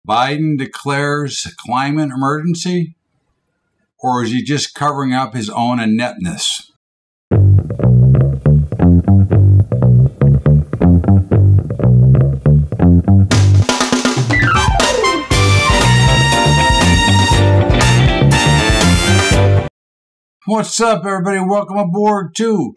Biden declares climate emergency, or is he just covering up his own ineptness? What's up, everybody? Welcome aboard to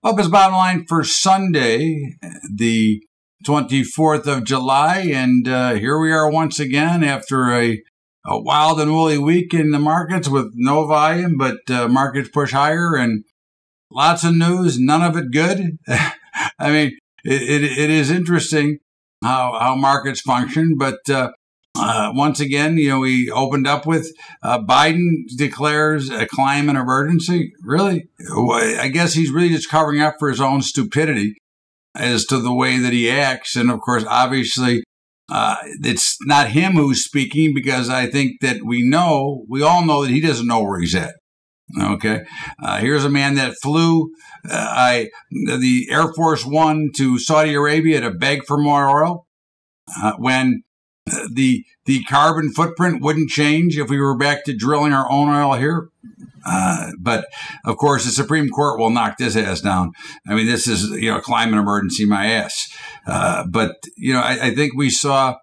BUBBA'S Bottom Line for Sunday, the 24th of July, and here we are once again after a wild and woolly week in the markets with no volume, but markets push higher and lots of news, none of it good. I mean, it is interesting how markets function, but once again, we opened up with Biden declares a climate emergency. Really? I guess he's really just covering up for his own stupidity as to the way that he acts. And of course, obviously, it's not him who's speaking, because I think that we all know that he doesn't know where he's at. Okay. Here's a man that flew the Air Force One to Saudi Arabia to beg for more oil when the carbon footprint wouldn't change if we were back to drilling our own oil here. But of course, the Supreme Court will knock this ass down. I mean, this is, a climate emergency, my ass. But I think we saw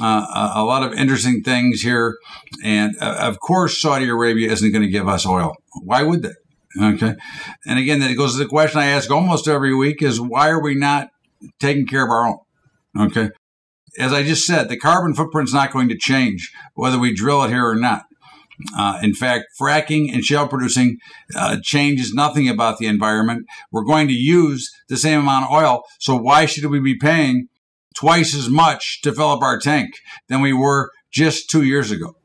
a lot of interesting things here. And of course, Saudi Arabia isn't going to give us oil. Why would they? Okay. And again, that goes to the question I ask almost every week is, why are we not taking care of our own? Okay. As I just said, the carbon footprint's not going to change whether we drill it here or not. In fact, fracking and shale producing changes nothing about the environment. We're going to use the same amount of oil, so why should we be paying twice as much to fill up our tank than we were just 2 years ago?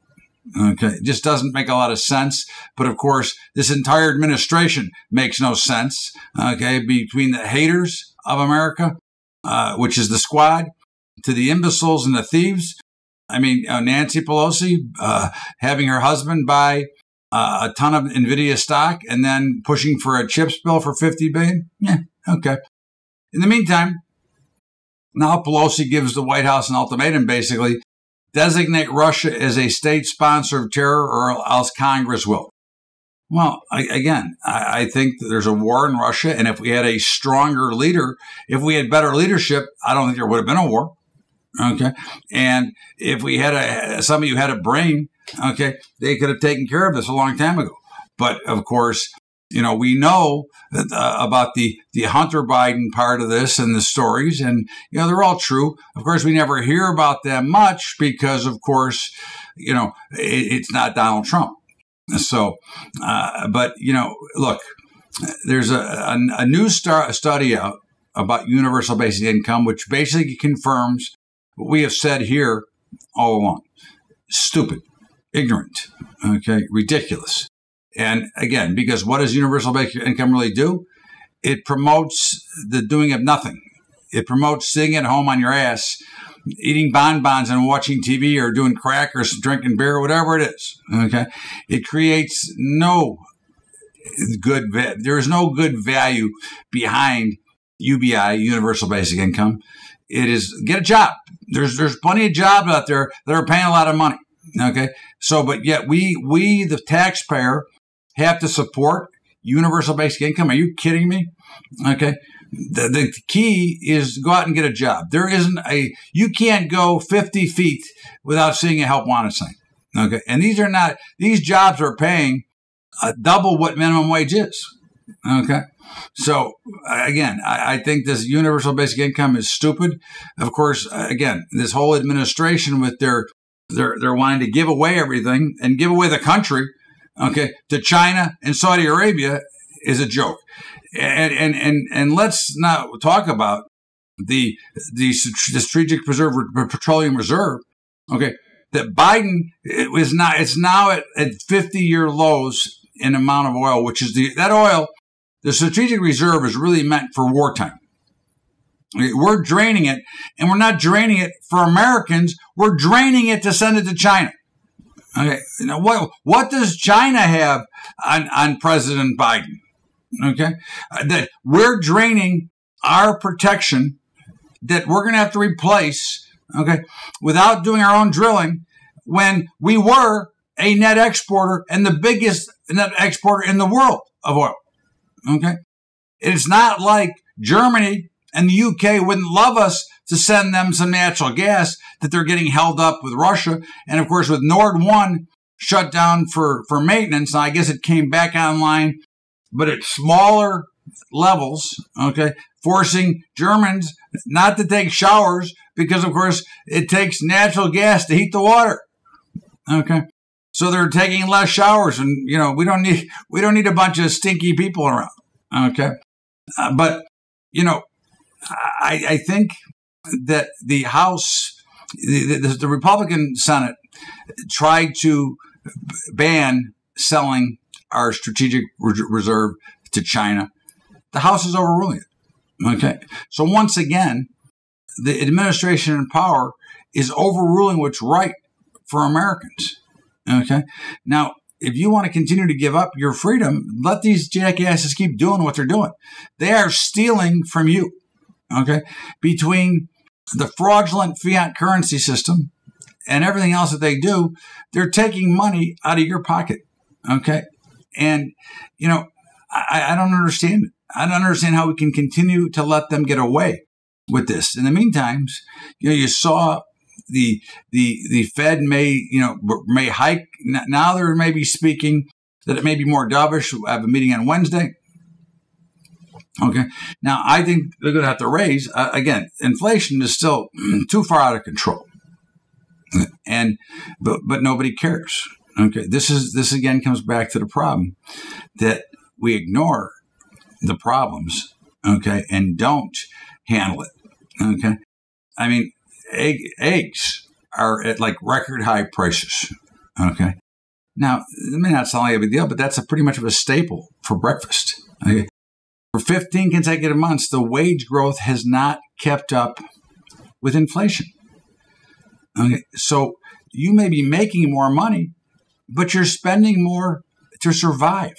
Okay, it just doesn't make a lot of sense. But of course, this entire administration makes no sense. Okay, between the haters of America, which is the squad, to the imbeciles and the thieves. I mean, Nancy Pelosi having her husband buy a ton of NVIDIA stock and then pushing for a chips bill for $50 billion. Yeah, okay. In the meantime, now Pelosi gives the White House an ultimatum, basically, designate Russia as a state sponsor of terror or else Congress will. Well, I think that there's a war in Russia, and if we had a stronger leader, if we had better leadership, I don't think there would have been a war. Okay. And if we had somebody who had a brain, okay, they could have taken care of this a long time ago. But of course, we know that, about the Hunter Biden part of this and the stories, and, they're all true. Of course, we never hear about them much because, of course, it's not Donald Trump. So, but, look, there's a new study out about universal basic income, which basically confirms what we have said here all along. Stupid, ignorant, okay, ridiculous. And again, because what does universal basic income really do? It promotes the doing of nothing. It promotes sitting at home on your ass, eating bonbons and watching TV or doing crack or drinking beer or whatever it is, okay? It creates no good, there is no good value behind UBI, universal basic income. It is get a job. There's plenty of jobs out there that are paying a lot of money. Okay. So, but yet we, the taxpayer, have to support universal basic income. Are you kidding me? Okay. The key is go out and get a job. You can't go 50 feet without seeing a help wanted sign. Okay. And these jobs are paying double what minimum wage is. Okay. So again, I think this universal basic income is stupid. Of course, again, this whole administration with their wanting to give away everything and give away the country, okay, to China and Saudi Arabia is a joke. And let's not talk about the strategic petroleum reserve. Okay, that Biden it's now at 50-year lows in amount of oil, which is that oil. The strategic reserve is really meant for wartime. We're draining it, and we're not draining it for Americans. We're draining it to send it to China. Okay, what does China have on President Biden? Okay, that we're draining our protection that we're going to have to replace okay, without doing our own drilling when we were a net exporter and the biggest net exporter in the world of oil, okay? It's not like Germany and the UK wouldn't love us to send them some natural gas, that they're getting held up with Russia. And of course, with Nord 1 shut down for maintenance, now I guess it came back online, but at smaller levels, okay, forcing Germans not to take showers because, of course, it takes natural gas to heat the water, okay? So they're taking less showers, and, you know, we don't need a bunch of stinky people around, okay? But, you know, I think that the House, the Republican Senate tried to ban selling our strategic reserve to China. The House is overruling it. Okay. So once again, the administration in power is overruling what's right for Americans. Okay. Now, if you want to continue to give up your freedom, let these jackasses keep doing what they're doing. They are stealing from you. Okay. Between the fraudulent fiat currency system and everything else that they do, they're taking money out of your pocket. Okay. And, you know, I don't understand it. I don't understand how we can continue to let them get away with this. In the meantime, you know, you saw the Fed may hike. Now they're maybe speaking that it may be more dovish. We'll have a meeting on Wednesday. Okay. Now, I think they're going to have to raise. Again, inflation is still too far out of control. But nobody cares. Okay. This again comes back to the problem that we ignore the problems, okay, and don't handle it. Okay. I mean, eggs are at like record high prices. Okay. Now, it may not sound like a big deal, but that's pretty much of a staple for breakfast. Okay. For 15 consecutive months, the wage growth has not kept up with inflation. Okay, so you may be making more money, but you're spending more to survive.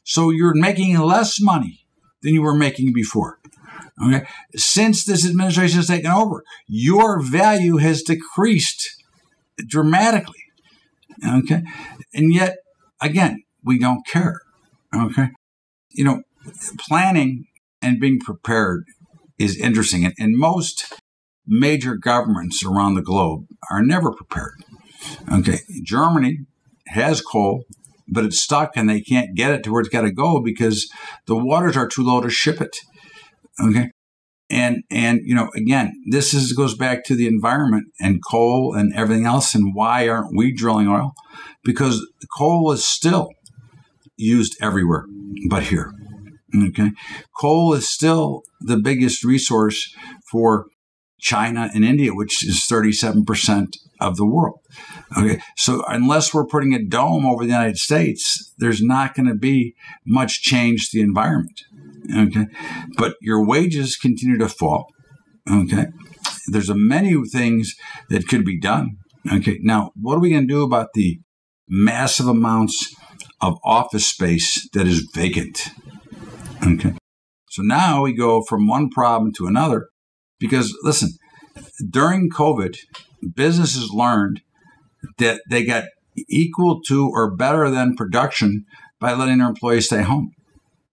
So you're making less money than you were making before. Okay, since this administration has taken over, your value has decreased dramatically. Okay, and yet again, we don't care. Okay, you know, planning and being prepared is interesting. And most major governments around the globe are never prepared. Okay. Germany has coal, but it's stuck and they can't get it to where it's got to go because the waters are too low to ship it. Okay. And you know, again, this goes back to the environment and coal and everything else. And why aren't we drilling oil? Because coal is still used everywhere but here. Okay. Coal is still the biggest resource for China and India, which is 37% of the world. Okay. So unless we're putting a dome over the United States, there's not going to be much change to the environment. Okay. But your wages continue to fall. Okay. There's many things that could be done. Okay. Now, what are we going to do about the massive amounts of office space that is vacant? Okay. So now we go from one problem to another because, listen, during COVID, businesses learned that they got equal to or better than production by letting their employees stay home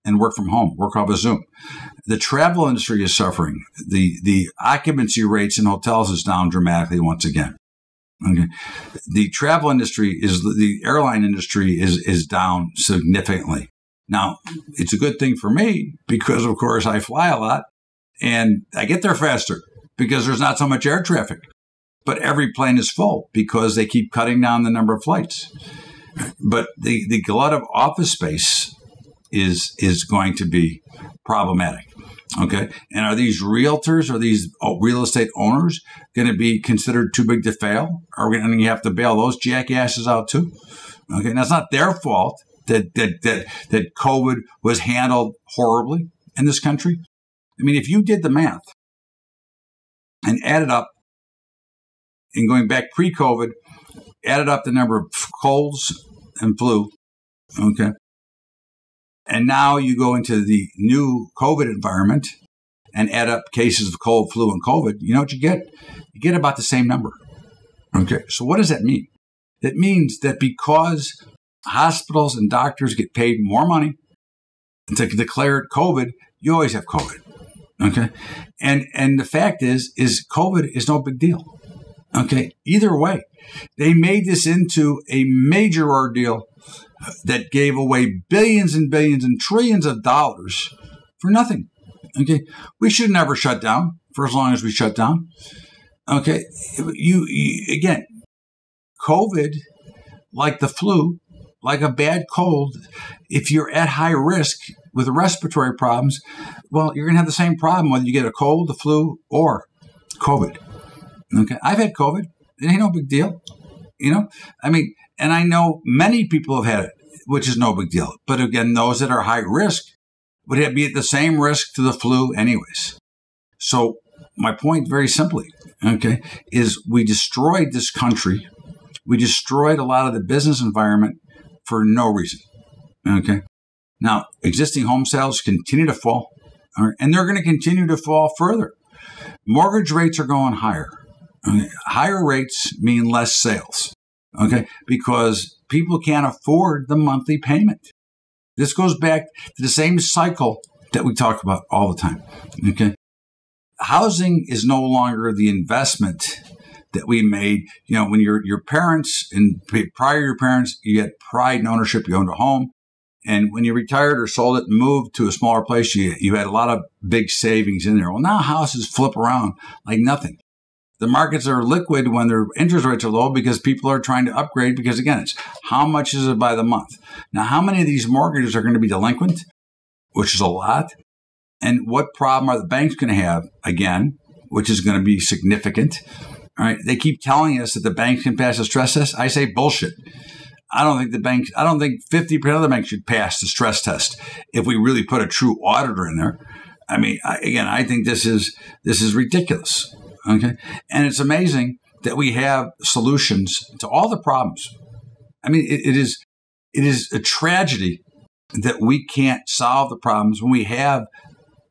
and work from home, work off of Zoom. The travel industry is suffering. The occupancy rates in hotels is down dramatically once again. Okay. The travel industry the airline industry is down significantly. Now, it's a good thing for me because, of course, I fly a lot and I get there faster because there's not so much air traffic. But every plane is full because they keep cutting down the number of flights. But the glut of office space is going to be problematic. Okay. And are these realtors or these real estate owners going to be considered too big to fail? Are we going to have to bail those jackasses out too? Okay. Now, it's not their fault that COVID was handled horribly in this country. I mean, if you did the math and added up, and going back pre-COVID, added up the number of colds and flu, okay, and now you go into the new COVID environment and add up cases of cold, flu, and COVID, you know what you get? you get about the same number. Okay, so what does that mean? It means that because hospitals and doctors get paid more money to declare it COVID, you always have COVID. Okay, and the fact is COVID is no big deal. Okay, either way, they made this into a major ordeal that gave away billions and billions and trillions of dollars for nothing. Okay, we should never shut down for as long as we shut down. Okay, again, COVID, like the flu, like a bad cold, if you're at high risk with respiratory problems, well, you're going to have the same problem whether you get a cold, the flu, or COVID. Okay, I've had COVID. It ain't no big deal. I mean, and I know many people have had it, which is no big deal. But again, those that are high risk would be at the same risk to the flu anyways. So my point very simply, okay, is we destroyed this country. We destroyed a lot of the business environment for no reason. Okay. Now, existing home sales continue to fall, and they're going to continue to fall further. Mortgage rates are going higher. Okay. Higher rates mean less sales. Okay, because people can't afford the monthly payment. This goes back to the same cycle that we talk about all the time. Okay, housing is no longer the investment that we made. When your parents and prior to your parents, you had pride and ownership. You owned a home, and when you retired or sold it and moved to a smaller place, you had a lot of big savings in there. Well, now houses flip around like nothing. The markets are liquid when their interest rates are low because people are trying to upgrade because, again, it's how much is it by the month? Now, how many of these mortgages are going to be delinquent, which is a lot? And what problem are the banks going to have, again, which is going to be significant? All right. They keep telling us that the banks can pass a stress test. I say bullshit. I don't think 50% of the banks should pass the stress test if we really put a true auditor in there. I mean, I think this is ridiculous. Okay. And it's amazing that we have solutions to all the problems. I mean, it is a tragedy that we can't solve the problems when we have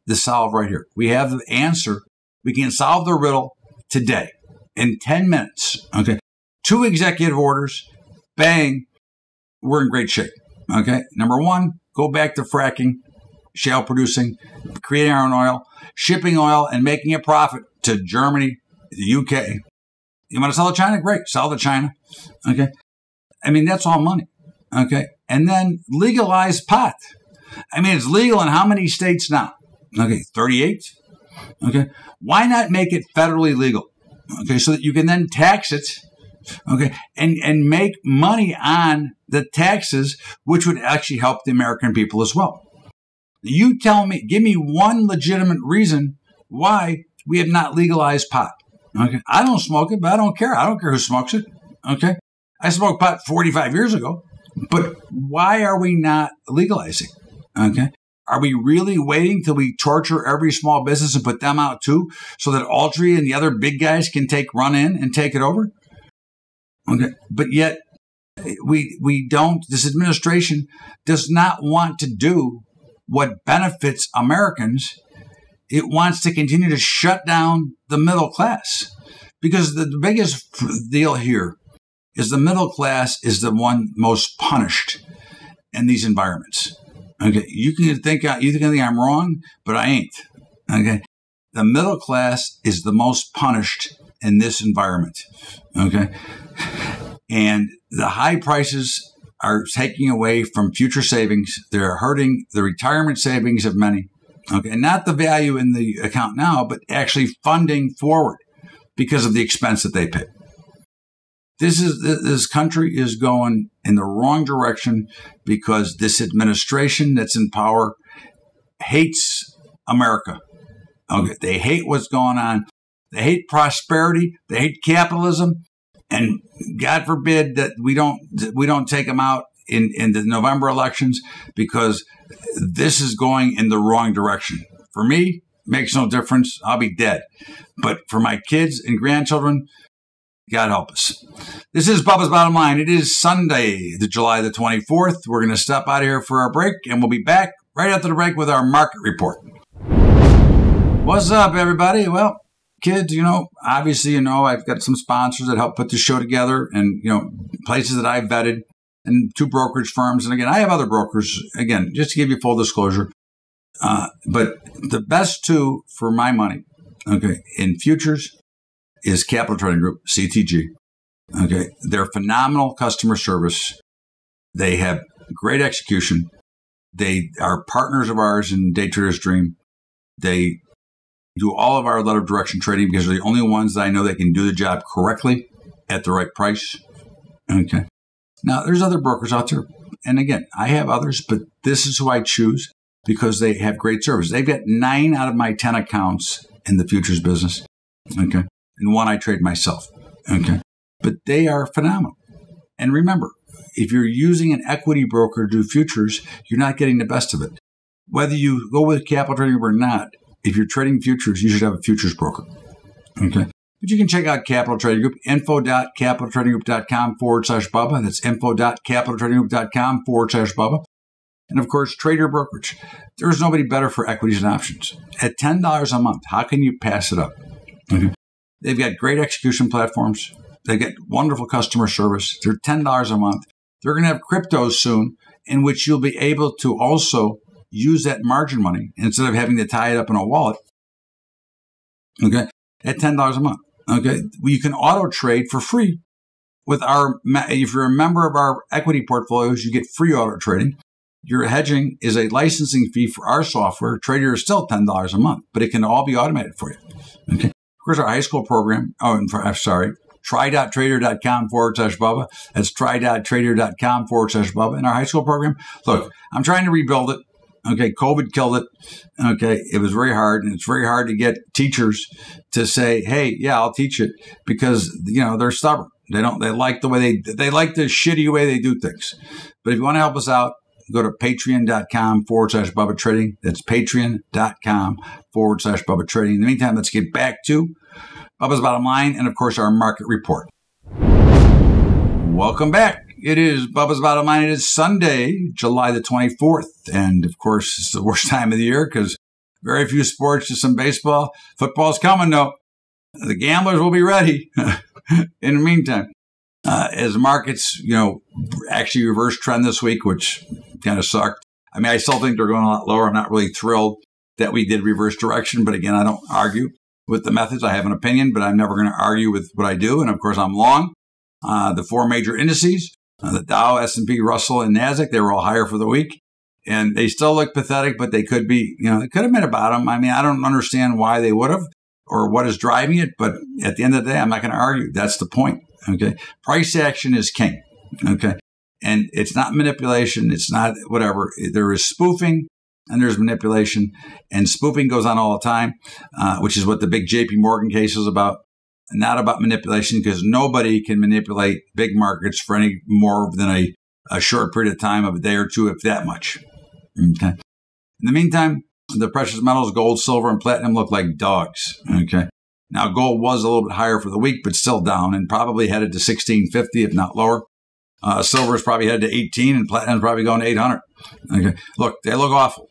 the solve right here. We have the answer. We can solve the riddle today in 10 minutes. Okay. 2 executive orders. Bang. We're in great shape. Okay. Number 1, go back to fracking, shale producing, creating our own oil, shipping oil and making a profit to Germany, the UK. You want to sell to China? Great. Sell to China. Okay. I mean, that's all money. Okay. And then legalize pot. I mean, it's legal in how many states now? Okay. 38. Okay. Why not make it federally legal? Okay. So that you can then tax it. Okay. And make money on the taxes, which would actually help the American people as well. You tell me, give me one legitimate reason why we have not legalized pot. Okay. I don't smoke it, but I don't care. I don't care who smokes it. Okay. I smoked pot 45 years ago, but why are we not legalizing? Okay. Are we really waiting till we torture every small business and put them out too, so that Altria and the other big guys can run in and take it over? Okay. But yet we don't, this administration does not want to do what benefits Americans. It wants to continue to shut down the middle class, because the biggest deal here is the middle class is the one most punished in these environments. Okay, you can think I'm wrong, but I ain't. Okay, the middle class is the most punished in this environment. Okay, and the high prices are taking away from future savings. They're hurting the retirement savings of many. Okay, and not the value in the account now, but actually funding forward because of the expense that they pay. This country is going in the wrong direction because this administration that's in power hates America. Okay, they hate what's going on. They hate prosperity. They hate capitalism, and God forbid that we don't take them out in the November elections, because this is going in the wrong direction. For me, makes no difference. I'll be dead. But for my kids and grandchildren, God help us. This is Bubba's Bottom Line. It is Sunday, July the 24th. We're going to step out of here for our break, and we'll be back right after the break with our market report. What's up, everybody? Well, kids, obviously, I've got some sponsors that help put the show together and, places that I've vetted and 2 brokerage firms. And again, I have other brokers, again, just to give you full disclosure. But the best 2 for my money, okay, in futures is Capital Trading Group, CTG. Okay. They're phenomenal customer service. They have great execution. They are partners of ours in Day Trader's Dream. They do all of our letter of direction trading because they're the only ones that I know that can do the job correctly at the right price. Okay. Now, there's other brokers out there. And again, I have others, but this is who I choose because they have great service. They've got 9 out of my 10 accounts in the futures business. Okay. And 1 I trade myself. Okay. But they are phenomenal. And remember, if you're using an equity broker to do futures, you're not getting the best of it. Whether you go with Capital Trading Group or not, if you're trading futures, you should have a futures broker. Okay. But you can check out Capital Trading Group, info.capitaltradinggroup.com/Bubba. That's info.capitaltradinggroup.com/Bubba. And of course, Trader Brokerage. There's nobody better for equities and options. At $10 a month, how can you pass it up? Okay. They've got great execution platforms. They get wonderful customer service. They're $10 a month. They're going to have cryptos soon in which you'll be able to also use that margin money instead of having to tie it up in a wallet. Okay. At $10 a month. Okay. You can auto trade for free with if you're a member of our equity portfolios, you get free auto trading. Your hedging is a licensing fee for our software. Trader is still $10 a month, but it can all be automated for you. Okay. Of course, our high school program. I'm sorry. Try.trader.com/Bubba. That's try.trader.com/Bubba. In our high school program, look, I'm trying to rebuild it. Okay, COVID killed it. Okay, it was very hard, and it's very hard to get teachers to say, "Hey, yeah, I'll teach it," because they're stubborn. They like the way they like the shitty way they do things. But if you want to help us out, go to patreon.com/Bubba Trading. That's patreon.com/Bubba Trading. In the meantime, let's get back to Bubba's Bottom Line, and of course, our market report. Welcome back. It is Bubba's Bottom Line. It is Sunday, July the 24th. And of course, it's the worst time of the year because very few sports, just some baseball. Football's coming, though. The gamblers will be ready. In the meantime, as markets, actually reverse trend this week, which kind of sucked. I mean, I still think they're going a lot lower. I'm not really thrilled that we did reverse direction. But again, I don't argue with the methods. I have an opinion, but I'm never going to argue with what I do. And of course, I'm long. The 4 major indices, the Dow, S&P, Russell, and NASDAQ, they were all higher for the week. And they still look pathetic, but they could be, they could have been a bottom. I mean, I don't understand why they would have or what is driving it. But at the end of the day, I'm not going to argue. That's the point. Okay. Price action is king. Okay. And it's not manipulation. It's not whatever. There is spoofing and there's manipulation. And spoofing goes on all the time, which is what the big JP Morgan case is about. Not about manipulation, because nobody can manipulate big markets for any more than a short period of time of a day or two, if that much. Okay. In the meantime, the precious metals, gold, silver, and platinum look like dogs. Okay. Now, gold was a little bit higher for the week, but still down and probably headed to 1650, if not lower. Silver is probably headed to 18, and platinum is probably going to 800. Okay. Look, they look awful.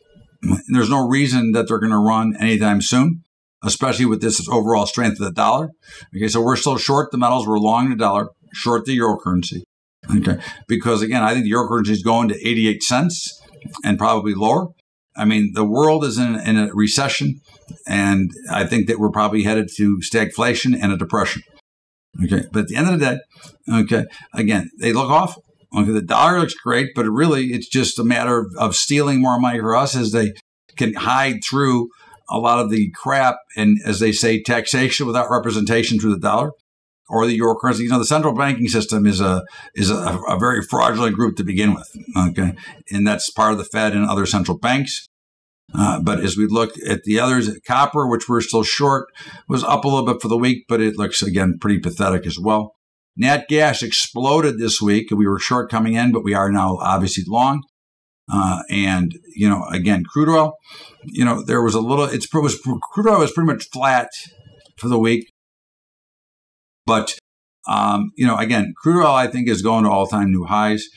There's no reason that they're going to run anytime soon, especially with this overall strength of the dollar. Okay, so we're still short the metals, we're long the dollar, short the euro currency. Okay, because again, I think the euro currency is going to 88 cents and probably lower. I mean, the world is in a recession, and I think that we're probably headed to stagflation and a depression. Okay, but at the end of the day, okay, again, they look awful. Okay, the dollar looks great, but it's just a matter of stealing more money for us as they can hide through a lot of the crap and, as they say, taxation without representation through the dollar or the euro currency. The central banking system is a very fraudulent group to begin with. Okay, and that's part of the Fed and other central banks. But as we look at the others, copper, which we're still short, was up a little bit for the week, but it looks again pretty pathetic as well. Nat gas exploded this week. We were short coming in, but we are now obviously long. And, again, crude oil, there was crude oil was pretty much flat for the week. But, again, crude oil, I think, is going to all-time new highs.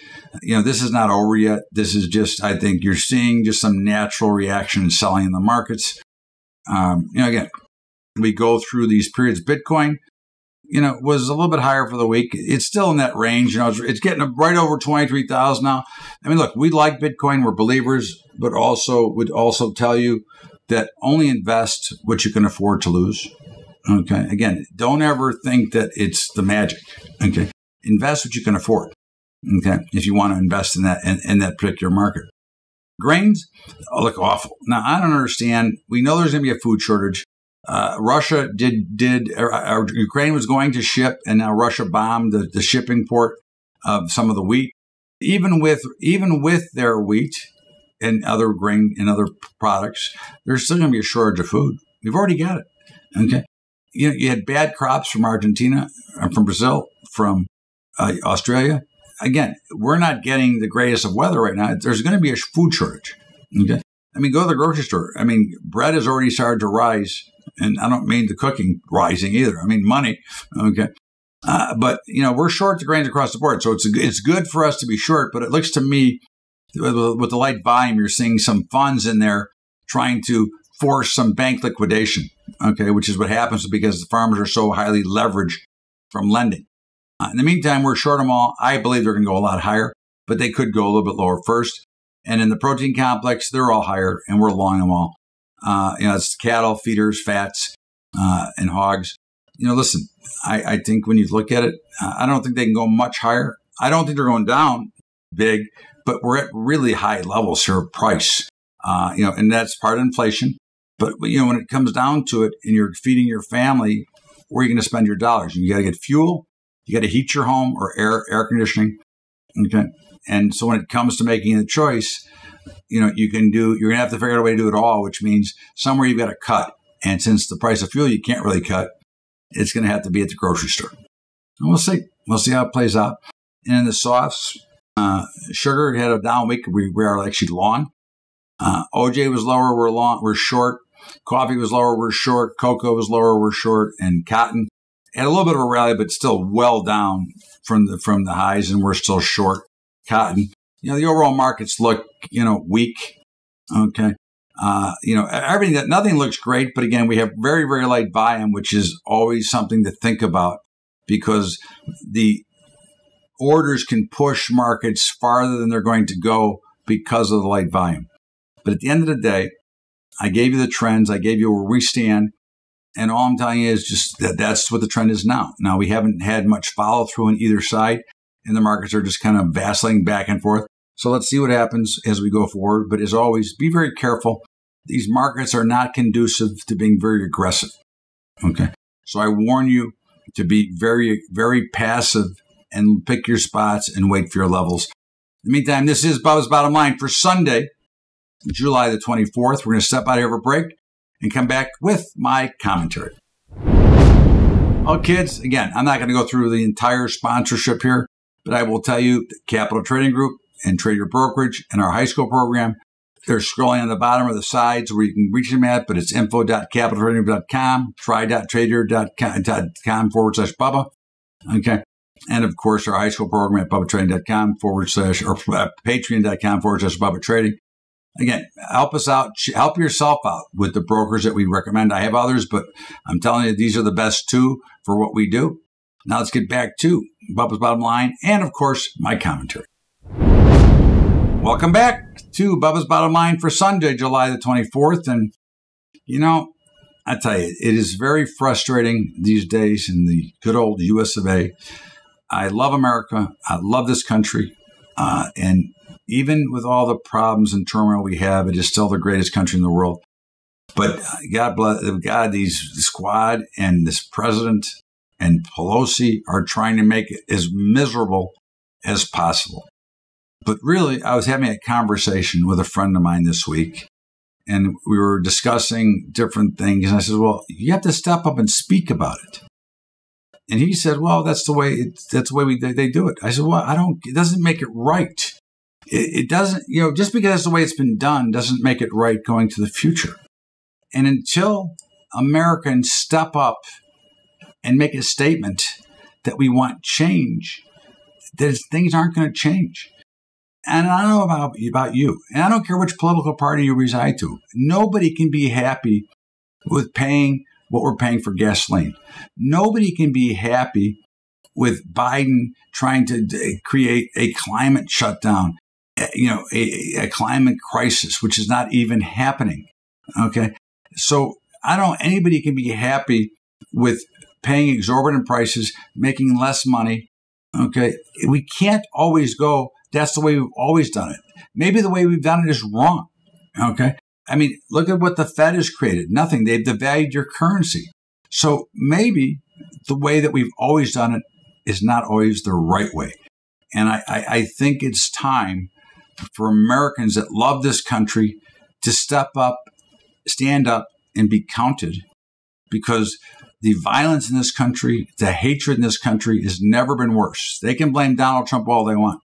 This is not over yet. This is just, I think you're seeing just some natural reaction and selling in the markets. Again, we go through these periods. Bitcoin, was a little bit higher for the week. It's still in that range. It's getting right over 23,000 now. I mean, look, we like Bitcoin. We're believers, but would also tell you that only invest what you can afford to lose. Okay. Again, don't ever think that it's the magic. Okay. Invest what you can afford. Okay. If you want to invest in that particular market. Grains look awful. Now, I don't understand. We know there's going to be a food shortage. Russia Ukraine was going to ship, and now Russia bombed the shipping port of some of the wheat. Even with their wheat and other grain and other products, there's still going to be a shortage of food. We've already got it. Okay. You had bad crops from Argentina, from Brazil, from Australia. Again, we're not getting the greatest of weather right now. There's going to be a food shortage. Okay. I mean, go to the grocery store. I mean, bread has already started to rise. And I don't mean the cooking rising either. I mean money. Okay. But, we're short the grains across the board. So it's good for us to be short. But it looks to me, with the light volume, you're seeing some funds in there trying to force some bank liquidation. Okay. Which is what happens because the farmers are so highly leveraged from lending. In the meantime, we're short them all. I believe they're going to go a lot higher, but they could go a little bit lower first. And in the protein complex, they're all higher, and we're long them all. It's cattle, feeders, fats, and hogs. Listen, I think when you look at it, I don't think they can go much higher. I don't think they're going down big, but we're at really high levels here of price. And that's part of inflation. But, when it comes down to it and you're feeding your family, where are you going to spend your dollars? You got to get fuel. You got to heat your home or air conditioning. Okay. And so when it comes to making the choice, you're going to have to figure out a way to do it all, which means somewhere you've got to cut. And since the price of fuel, you can't really cut, it's going to have to be at the grocery store. And we'll see. We'll see how it plays out. And in the softs, sugar had a down week. We are actually long. OJ was lower. We're long. We're short. Coffee was lower. We're short. Cocoa was lower. We're short. And cotton had a little bit of a rally, but still well down from the highs, and we're still short cotton. The overall markets look, weak. Okay. Nothing looks great, but again, we have very, very light volume, which is always something to think about because the orders can push markets farther than they're going to go because of the light volume. But at the end of the day, I gave you the trends. I gave you where we stand. And all I'm telling you is just that's what the trend is now. Now, we haven't had much follow through on either side, and the markets are just kind of vacillating back and forth. So let's see what happens as we go forward. But as always, be very careful. These markets are not conducive to being very aggressive. Okay. So I warn you to be very, very passive and pick your spots and wait for your levels. In the meantime, this is Bubba's Bottom Line for Sunday, July the 24th. We're going to step out here for a break and come back with my commentary. Oh, kids, again, I'm not going to go through the entire sponsorship here, but I will tell you that Capital Trading Group and Trader Brokerage and our high school program, they're scrolling on the bottom of the sides where you can reach them at, but it's info.capitaltradinggroup.com, try.trader.com/Bubba. Okay. And of course, our high school program at bubbatrading.com/ or patreon.com/Bubba Trading. Again, help us out, help yourself out with the brokers that we recommend. I have others, but I'm telling you, these are the best two for what we do. Now let's get back to Bubba's Bottom Line and, of course, my commentary. Welcome back to Bubba's Bottom Line for Sunday, July the 24th. And, I tell you, it is very frustrating these days in the good old US of A. I love America. I love this country. And even with all the problems and turmoil we have, it is still the greatest country in the world. But God bless God, these squad and this president and Pelosi are trying to make it as miserable as possible. But really, I was having a conversation with a friend of mine this week, and we were discussing different things. And I said, well, you have to step up and speak about it. And he said, well, that's the way they do it. I said, well, it doesn't make it right. It doesn't, just because that's the way it's been done doesn't make it right going to the future. And until Americans step up and make a statement that we want change, things aren't going to change. And I don't know about you, and I don't care which political party you reside to. Nobody can be happy with paying what we're paying for gasoline. Nobody can be happy with Biden trying to create a climate shutdown, a climate crisis, which is not even happening. Okay. So anybody can be happy with paying exorbitant prices, making less money. Okay. We can't always go, that's the way we've always done it. Maybe the way we've done it is wrong. Okay. I mean, look at what the Fed has created. Nothing. They've devalued your currency. So maybe the way that we've always done it is not always the right way. And I think it's time for Americans that love this country to step up, stand up, and be counted, because the violence in this country, the hatred in this country has never been worse. They can blame Donald Trump all they want.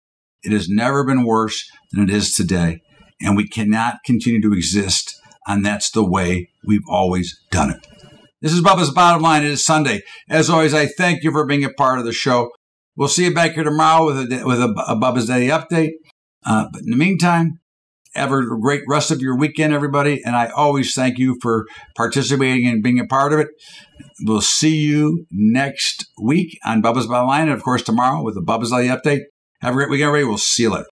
It has never been worse than it is today. And we cannot continue to exist, and that's the way we've always done it. This is Bubba's Bottom Line. It is Sunday. As always, I thank you for being a part of the show. We'll see you back here tomorrow with a Bubba's Daily Update. But in the meantime, have a great rest of your weekend, everybody. And I always thank you for participating and being a part of it. We'll see you next week on Bubba's Bottom Line. And, of course, tomorrow with the Bubba's Daily Update. Have a great weekend, everybody. We'll see you later.